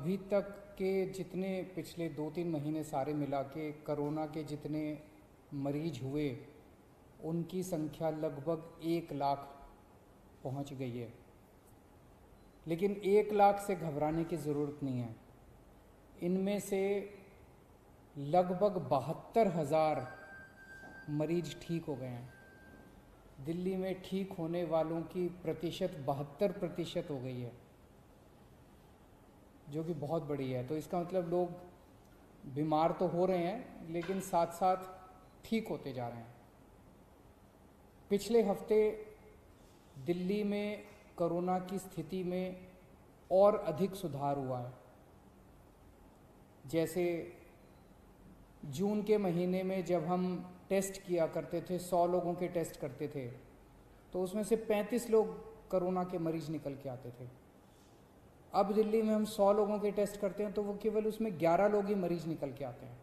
अभी तक के जितने पिछले 2-3 महीने सारे मिला के कोरोना के जितने मरीज हुए उनकी संख्या लगभग 1 लाख पहुंच गई है। लेकिन 1 लाख से घबराने की ज़रूरत नहीं है। इनमें से लगभग 72,000 मरीज ठीक हो गए हैं। दिल्ली में ठीक होने वालों की प्रतिशत 72% हो गई है, जो कि बहुत बड़ी है। तो इसका मतलब लोग बीमार तो हो रहे हैं लेकिन साथ साथ ठीक होते जा रहे हैं। पिछले हफ्ते दिल्ली में कोरोना की स्थिति में और अधिक सुधार हुआ है। जैसे जून के महीने में जब हम टेस्ट किया करते थे, 100 लोगों के टेस्ट करते थे, तो उसमें से 35 लोग कोरोना के मरीज निकल के आते थे। अब दिल्ली में हम 100 लोगों के टेस्ट करते हैं तो वो केवल उसमें 11 लोग ही मरीज निकल के आते हैं।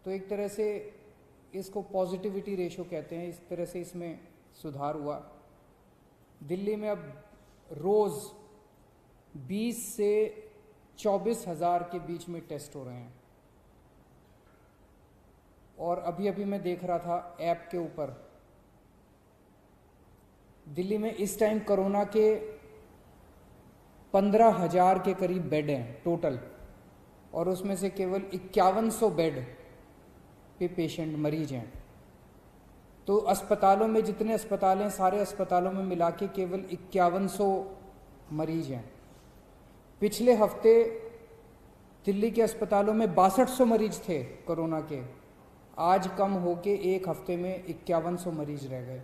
तो एक तरह से इसको पॉजिटिविटी रेशो कहते हैं। इस तरह से इसमें सुधार हुआ। दिल्ली में अब रोज़ 20 से 24,000 के बीच में टेस्ट हो रहे हैं। और अभी अभी मैं देख रहा था ऐप के ऊपर, दिल्ली में इस टाइम कोरोना के 15,000 के करीब बेड हैं टोटल, और उसमें से केवल 5100 बेड पे पेशेंट मरीज हैं। तो अस्पतालों में जितने अस्पताल हैं, सारे अस्पतालों में मिला के केवल 5100 मरीज हैं। पिछले हफ्ते दिल्ली के अस्पतालों में 6200 मरीज थे कोरोना के। आज कम होके एक हफ्ते में 5100 मरीज रह गए।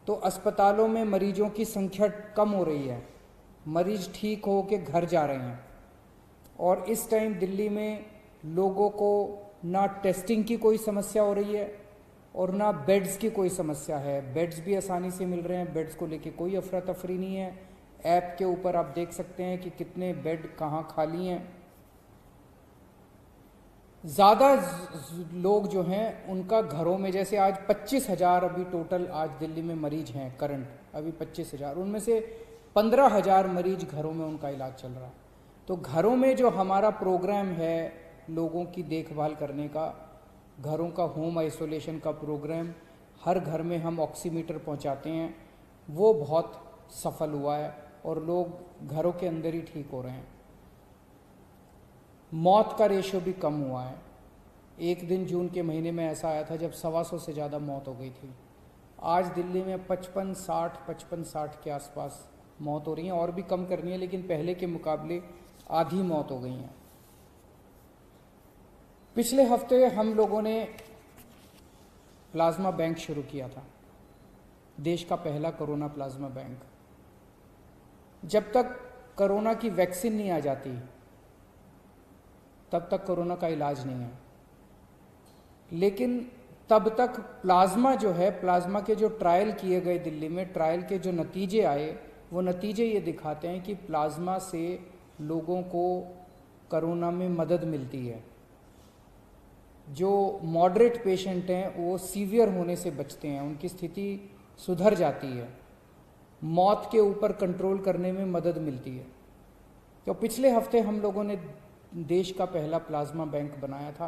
तो अस्पतालों में मरीजों की संख्या कम हो रही है, मरीज ठीक हो के घर जा रहे हैं। और इस टाइम दिल्ली में लोगों को ना टेस्टिंग की कोई समस्या हो रही है और ना बेड्स की कोई समस्या है। बेड्स भी आसानी से मिल रहे हैं, बेड्स को लेके कोई अफरा तफरी नहीं है। ऐप के ऊपर आप देख सकते हैं कि कितने बेड कहाँ खाली हैं। ज़्यादा लोग जो हैं उनका घरों में, जैसे आज 25,000 अभी टोटल आज दिल्ली में मरीज हैं करंट, अभी 25,000, उनमें से 15,000 मरीज घरों में उनका इलाज चल रहा है। तो घरों में जो हमारा प्रोग्राम है लोगों की देखभाल करने का, घरों का होम आइसोलेशन का प्रोग्राम, हर घर में हम ऑक्सीमीटर पहुंचाते हैं, वो बहुत सफल हुआ है और लोग घरों के अंदर ही ठीक हो रहे हैं। मौत का रेशियो भी कम हुआ है। एक दिन जून के महीने में ऐसा आया था जब 125 से ज़्यादा मौत हो गई थी। आज दिल्ली में 55-60 के आसपास मौत हो रही हैं। और भी कम करनी है, लेकिन पहले के मुकाबले आधी मौत हो गई हैं। पिछले हफ्ते हम लोगों ने प्लाज्मा बैंक शुरू किया था, देश का पहला कोरोना प्लाज्मा बैंक। जब तक कोरोना की वैक्सीन नहीं आ जाती तब तक कोरोना का इलाज नहीं है। लेकिन तब तक प्लाज्मा जो है, प्लाज्मा के जो ट्रायल किए गए दिल्ली में, ट्रायल के जो नतीजे आए, वो नतीजे ये दिखाते हैं कि प्लाज्मा से लोगों को कोरोना में मदद मिलती है। जो मॉडरेट पेशेंट हैं वो सीवियर होने से बचते हैं, उनकी स्थिति सुधर जाती है, मौत के ऊपर कंट्रोल करने में मदद मिलती है। तो पिछले हफ्ते हम लोगों ने देश का पहला प्लाज्मा बैंक बनाया था।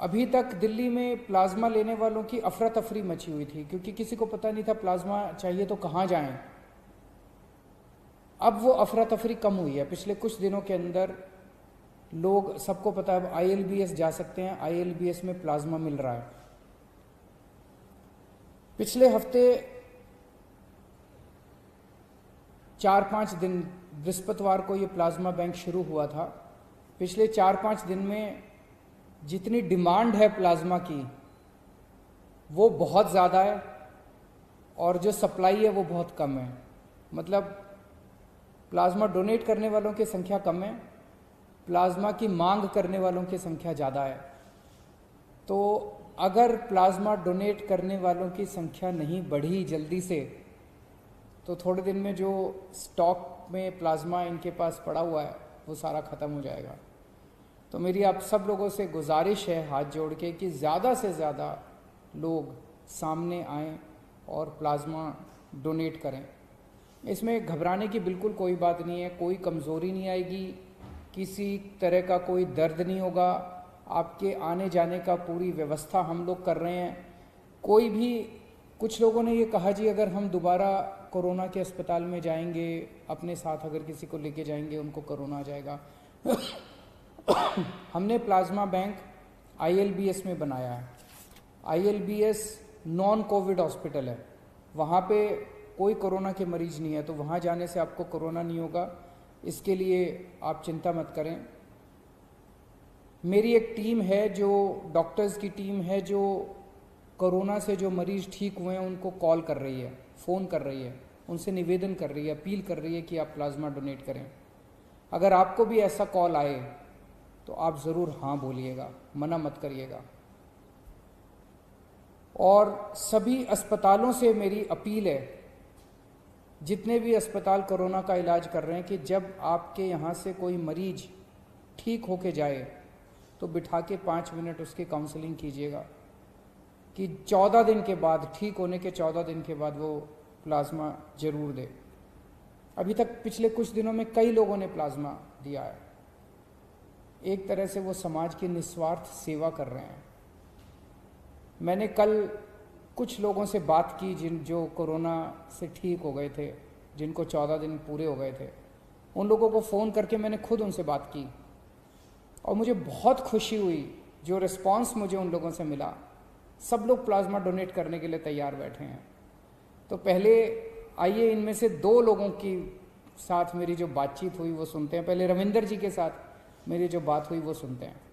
अभी तक दिल्ली में प्लाज्मा लेने वालों की अफरा तफरी मची हुई थी, क्योंकि किसी को पता नहीं था प्लाज्मा चाहिए तो कहाँ जाएं। अब वो अफरा तफरी कम हुई है। पिछले कुछ दिनों के अंदर लोग, सबको पता है, अब ILBS जा सकते हैं, ILBS में प्लाज्मा मिल रहा है। पिछले हफ्ते 4-5 दिन, बृहस्पतिवार को ये प्लाज्मा बैंक शुरू हुआ था। पिछले 4-5 दिन में जितनी डिमांड है प्लाज्मा की वो बहुत ज़्यादा है और जो सप्लाई है वो बहुत कम है। मतलब प्लाज्मा डोनेट करने वालों की संख्या कम है, प्लाज्मा की मांग करने वालों की संख्या ज़्यादा है। तो अगर प्लाज्मा डोनेट करने वालों की संख्या नहीं बढ़ी जल्दी से, तो थोड़े दिन में जो स्टॉक में प्लाज्मा इनके पास पड़ा हुआ है वो सारा ख़त्म हो जाएगा। तो मेरी आप सब लोगों से गुजारिश है हाथ जोड़ के कि ज़्यादा से ज़्यादा लोग सामने आएं और प्लाज्मा डोनेट करें। इसमें घबराने की बिल्कुल कोई बात नहीं है, कोई कमज़ोरी नहीं आएगी, किसी तरह का कोई दर्द नहीं होगा। आपके आने जाने का पूरी व्यवस्था हम लोग कर रहे हैं। कोई भी, कुछ लोगों ने ये कहा जी अगर हम दोबारा कोरोना के अस्पताल में जाएंगे, अपने साथ अगर किसी को लेके जाएंगे उनको कोरोना आ जाएगा। हमने प्लाज्मा बैंक ILBS में बनाया है। ILBS नॉन कोविड हॉस्पिटल है, वहाँ पे कोई कोरोना के मरीज नहीं है, तो वहाँ जाने से आपको कोरोना नहीं होगा, इसके लिए आप चिंता मत करें। मेरी एक टीम है, जो डॉक्टर्स की टीम है, जो कोरोना से जो मरीज ठीक हुए हैं उनको कॉल कर रही है, फ़ोन कर रही है, उनसे निवेदन कर रही है, अपील कर रही है कि आप प्लाज्मा डोनेट करें। अगर आपको भी ऐसा कॉल आए तो आप ज़रूर हाँ बोलिएगा, मना मत करिएगा। और सभी अस्पतालों से मेरी अपील है, जितने भी अस्पताल कोरोना का इलाज कर रहे हैं, कि जब आपके यहाँ से कोई मरीज ठीक होके जाए तो बिठा के 5 मिनट उसकी काउंसलिंग कीजिएगा कि 14 दिन के बाद, ठीक होने के 14 दिन के बाद वो प्लाज्मा जरूर दे। अभी तक पिछले कुछ दिनों में कई लोगों ने प्लाज्मा दिया है। एक तरह से वो समाज की निस्वार्थ सेवा कर रहे हैं। मैंने कल कुछ लोगों से बात की जो कोरोना से ठीक हो गए थे, जिनको 14 दिन पूरे हो गए थे, उन लोगों को फ़ोन करके मैंने खुद उनसे बात की और मुझे बहुत खुशी हुई जो रिस्पांस मुझे उन लोगों से मिला। सब लोग प्लाज्मा डोनेट करने के लिए तैयार बैठे हैं। तो पहले आइए इनमें से 2 लोगों की साथ मेरी जो बातचीत हुई वो सुनते हैं। पहले रविंदर जी के साथ मेरी जो बात हुई वो सुनते हैं।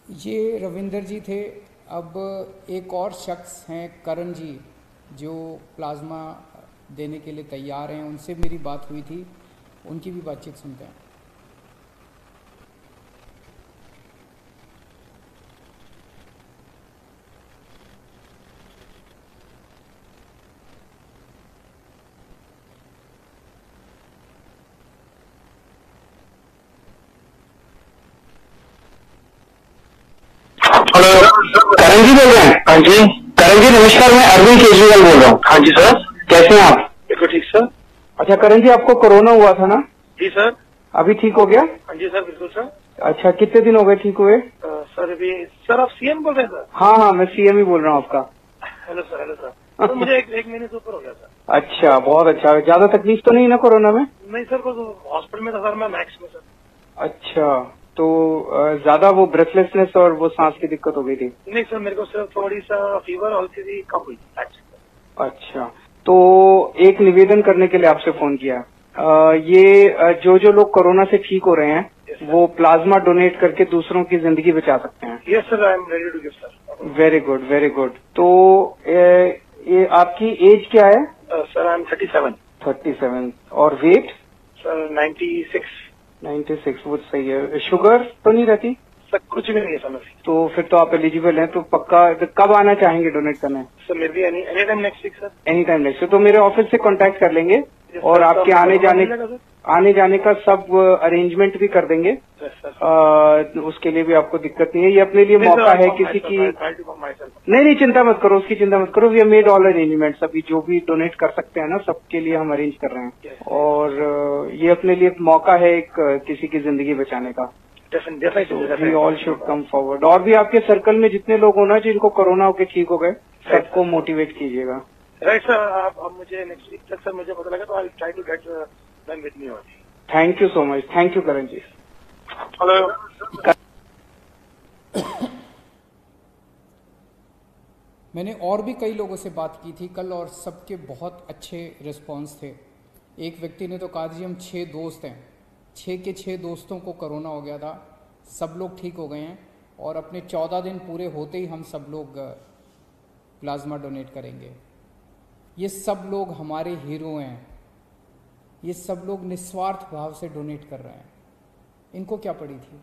ये रविंदर जी थे। अब एक और शख्स हैं करण जी, जो प्लाज्मा देने के लिए तैयार हैं, उनसे मेरी बात हुई थी, उनकी भी बातचीत सुनते हैं। हेलो, करण जी बोल रहे हैं? हाँ जी। करण जी नमस्कार, मैं अरविंद केजरीवाल बोल रहा हूँ। हाँ जी सर, कैसे हैं आप? बिल्कुल ठीक सर। अच्छा करण जी, आपको कोरोना हुआ था ना? जी सर। अभी ठीक हो गया? हाँ जी सर, बिल्कुल सर। अच्छा, कितने दिन हो गए ठीक हुए? सर अभी सर आप सीएम बोल रहे हैं सर? हाँ हाँ, मैं सीएम ही बोल रहा हूँ आपका। Hello sir, hello sir. तो मुझे एक महीने से ऊपर हो गया सर। अच्छा, बहुत अच्छा। ज्यादा तकलीफ तो नहीं ना कोरोना में? नहीं सर, कुछ हॉस्पिटल में था सर, मैं मैक्स में सर। अच्छा, तो ज्यादा वो ब्रेथलेसनेस और वो सांस की दिक्कत हो गई थी? नहीं सर, मेरे को सिर्फ थोड़ी सा फीवर हल्की सी कम हुई। अच्छा, तो एक निवेदन करने के लिए आपसे फोन किया। ये जो लोग कोरोना से ठीक हो रहे हैं वो प्लाज्मा डोनेट करके दूसरों की जिंदगी बचा सकते हैं। Yes sir, I am ready to give sir. Very good, very good. तो ये आपकी एज क्या है? Sir I am 37। 37। और वेट? सर 96। 96, वो सही है। शुगर तो नहीं रहती? सर कुछ भी नहीं है सर। तो फिर तो आप एलिजिबल हैं। तो पक्का कब आना चाहेंगे डोनेट करने? Sir maybe any time next week sir. Any time next. तो मेरे ऑफिस से कांटेक्ट कर लेंगे और आपके आने जाने का सब अरेंजमेंट भी कर देंगे। उसके लिए भी आपको दिक्कत नहीं है। ये अपने लिए मौका है किसी की। नहीं, चिंता मत करो, उसकी चिंता मत करो। We have made all arrangements. अभी जो भी डोनेट कर सकते हैं ना, सबके लिए हम अरेंज कर रहे हैं। और ये अपने लिए मौका है एक किसी की जिंदगी बचाने का। We all should come forward. और भी आपके सर्कल में जितने लोग हो ना जिनको कोरोना होके ठीक हो गए, सबको मोटिवेट कीजिएगा। Right sir. आप मुझे नेक्स्ट वीक तक सर मुझे पता लगा तो I try to get them with me only. Thank you so much. Thank you Karan ji. Hello. मैंने और भी कई लोगों से बात की थी कल और सबके बहुत अच्छे रिस्पांस थे। एक व्यक्ति ने तो कहा जी हम 6 दोस्त हैं, 6 के 6 दोस्तों को कोरोना हो गया था, सब लोग ठीक हो गए हैं और अपने 14 दिन पूरे होते ही हम सब लोग प्लाज्मा डोनेट करेंगे। ये सब लोग हमारे हीरो हैं। ये सब लोग निस्वार्थ भाव से डोनेट कर रहे हैं। इनको क्या पड़ी थी?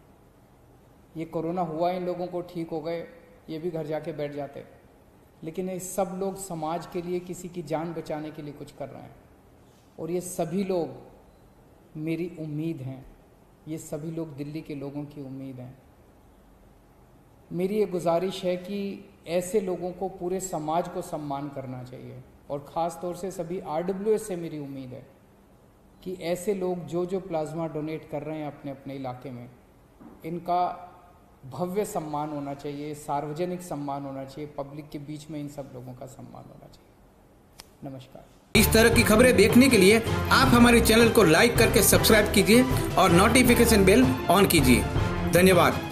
ये कोरोना हुआ, इन लोगों को ठीक हो गए, ये भी घर जाके बैठ जाते। लेकिन ये सब लोग समाज के लिए, किसी की जान बचाने के लिए कुछ कर रहे हैं। और ये सभी लोग मेरी उम्मीद हैं। ये सभी लोग दिल्ली के लोगों की उम्मीद हैं। मेरी ये गुजारिश है कि ऐसे लोगों को पूरे समाज को सम्मान करना चाहिए। और ख़ास तौर से सभी RWS से मेरी उम्मीद है कि ऐसे लोग जो प्लाज्मा डोनेट कर रहे हैं अपने अपने इलाके में, इनका भव्य सम्मान होना चाहिए, सार्वजनिक सम्मान होना चाहिए, पब्लिक के बीच में इन सब लोगों का सम्मान होना चाहिए। नमस्कार। इस तरह की खबरें देखने के लिए आप हमारे चैनल को लाइक करके सब्सक्राइब कीजिए और नोटिफिकेशन बेल ऑन कीजिए। धन्यवाद।